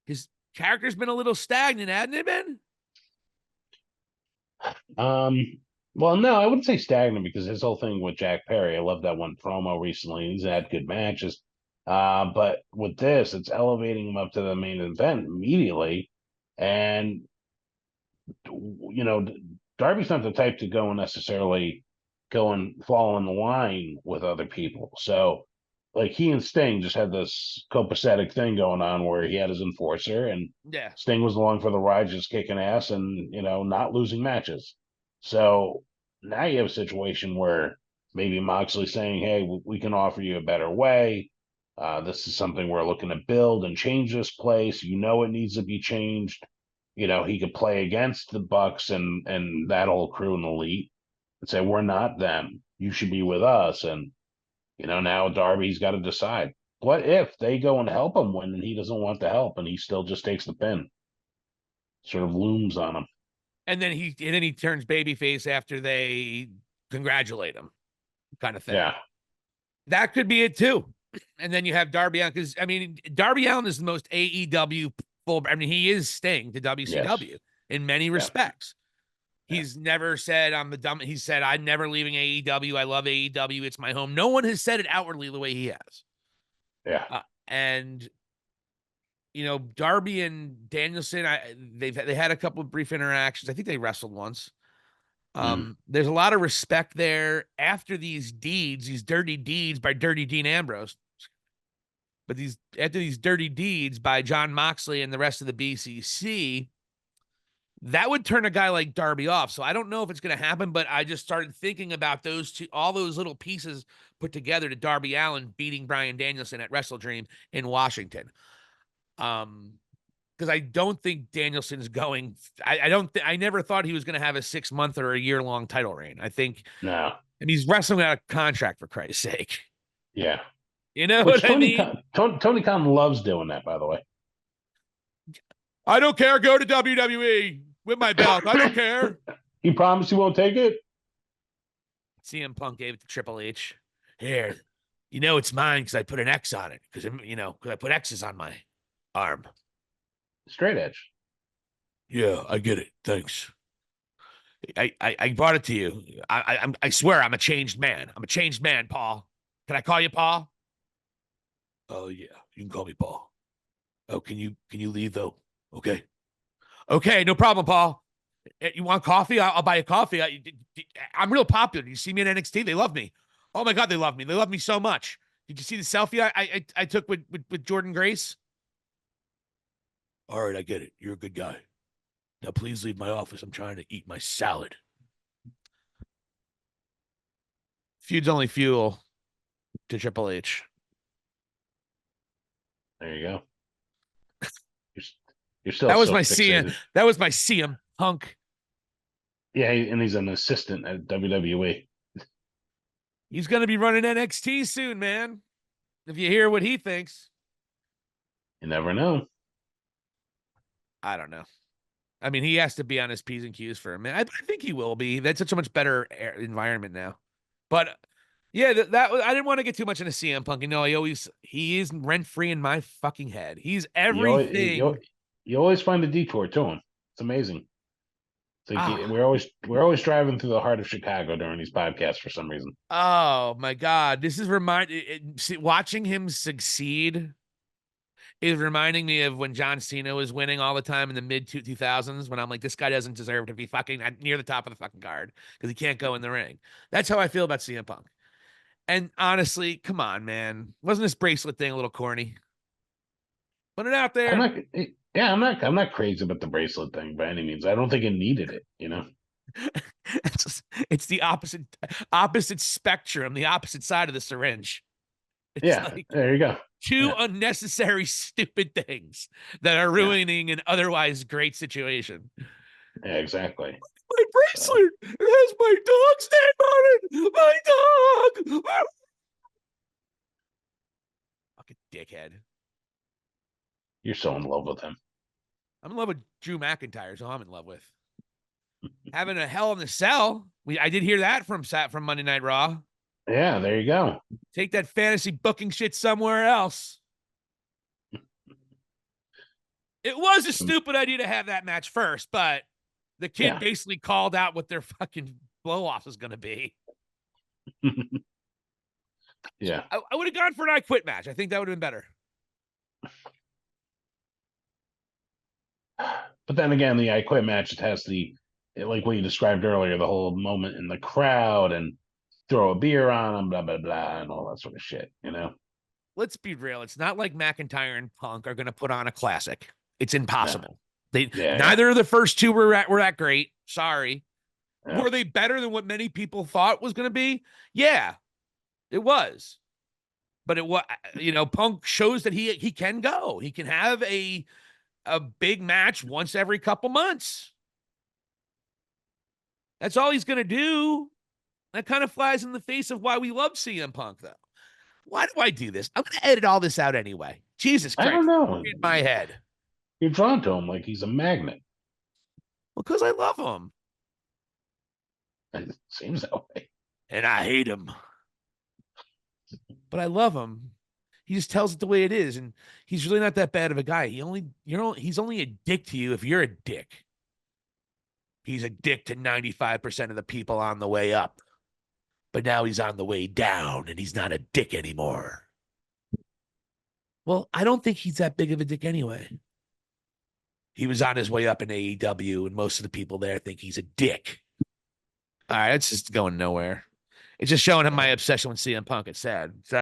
His character's been a little stagnant, hasn't it been? Well, no, I wouldn't say stagnant because his whole thing with Jack Perry, I love that one promo recently. He's had good matches. But with this, it's elevating him up to the main event immediately. And Darby's not the type to go and necessarily go and fall in line with other people. So, like, he and Sting just had this copacetic thing going on where he had his enforcer, and Yeah. Sting was along for the ride, just kicking ass and not losing matches. So now you have a situation where maybe Moxley saying, "Hey, we can offer you a better way. This is something we're looking to build and change this place. It needs to be changed." He could play against the Bucks and that whole crew and elite and say, "We're not them. You should be with us." And now Darby's got to decide. What if they go and help him win and he doesn't want the help and he still just takes the pin? Sort of looms on him. And then he turns babyface after they congratulate him, kind of thing. Yeah. That could be it too. And then you have Darby Allin, because Darby Allin is the most AEW full. He is Sting to WCW in many respects. He's never said I'm the dumb. He said, "I'm never leaving AEW. I love AEW. It's my home." No one has said it outwardly the way he has. Yeah. And Darby and Danielson, they had a couple of brief interactions. I think they wrestled once. There's a lot of respect there after these dirty deeds by Dirty Dean Ambrose. But after these dirty deeds by Jon Moxley and the rest of the BCC, that would turn a guy like Darby off. So I don't know if it's going to happen, but I just started thinking about all those little pieces put together to Darby Allin beating Bryan Danielson at Wrestle Dream in Washington. Because I don't think Danielson's going. I never thought he was going to have a 6-month or a year-long title reign. I think. No. And he's wrestling out of contract, for Christ's sake. Yeah. You know what I mean? Tony Khan loves doing that, by the way. I don't care. Go to WWE with my belt. I don't care. He promised he won't take it. CM Punk gave it to Triple H. Here, it's mine because I put an X on it. Because I put X's on my arm. Straight edge. Yeah, I get it. Thanks. I brought it to you. I swear I'm a changed man. I'm a changed man, Paul. Can I call you Paul? Oh yeah, you can call me Paul. Oh, can you leave though? Okay. Okay, no problem, Paul. You want coffee? I'll buy you coffee. I'm real popular. You see me in NXT? They love me. Oh my God, they love me. They love me so much. Did you see the selfie I took with Jordan Grace? All right, I get it. You're a good guy. Now please leave my office. I'm trying to eat my salad. Feud's only fuel to Triple H. There you go. You're still. That was so my fixated. CM. That was my CM Punk. Yeah, and he's an assistant at WWE. He's going to be running NXT soon, man. If you hear what he thinks. You never know. I don't know. He has to be on his P's and Q's for a minute. I think he will be. That's such a much better environment now. But yeah, that I didn't want to get too much into CM Punk. He is rent free in my fucking head. He's everything. You always find a detour to him. It's amazing. It's like we're always driving through the heart of Chicago during these podcasts for some reason. Oh my God, this is watching him succeed is reminding me of when John Cena was winning all the time in the mid 2000s. When I'm like, this guy doesn't deserve to be fucking near the top of the fucking card because he can't go in the ring. That's how I feel about CM Punk. And honestly, come on, man, wasn't this bracelet thing a little corny? Put it out there. Yeah, I'm not crazy about the bracelet thing by any means. I don't think it needed it, you know. It's the opposite spectrum, the opposite side of the syringe. It's Yeah, like there you go. two Yeah. unnecessary, stupid things that are Yeah, ruining an otherwise great situation. yeah, exactly. My So bracelet, it has my dog's name on it. My dog. Fucking dickhead. you're so in love with him. I'm in love with Drew McIntyre, so I'm in love with. Having a Hell in the Cell. I did hear that from Monday Night Raw. Yeah, there you go. Take that fantasy booking shit somewhere else. It was a stupid idea to have that match first, but the kid Yeah. basically called out what their fucking blow off is going to be. Yeah. I would have gone for an I Quit match. I think that would have been better. But then again, the I Quit match, it has like what you described earlier, the whole moment in the crowd and throw a beer on them, blah, blah, blah, and all that sort of shit, you know? Let's be real. It's not like McIntyre and Punk are going to put on a classic. It's Yeah. impossible. They Yeah, neither of the first two were that great. Sorry. yeah. Were they better than what many people thought was going to be? Yeah, it was. But it was, Punk shows that he can go. He can have a big match once every couple months. That's all he's going to do. That kind of flies in the face of why we love CM Punk, though. Why do I do this? I'm going to edit all this out anyway. Jesus Christ. I don't know. In my head. You're drawn to him like he's a magnet. Well, because I love him. It seems that way. And I hate him. But I love him. He just tells it the way it is. And he's really not that bad of a guy. He's only a dick to you if you're a dick. He's a dick to 95% of the people on the way up. But now he's on the way down and he's not a dick anymore. Well, I don't think he's that big of a dick anyway. He was on his way up in AEW, and most of the people there think he's a dick. All right, it's just going nowhere. It's just showing him my obsession with CM Punk. It's sad. So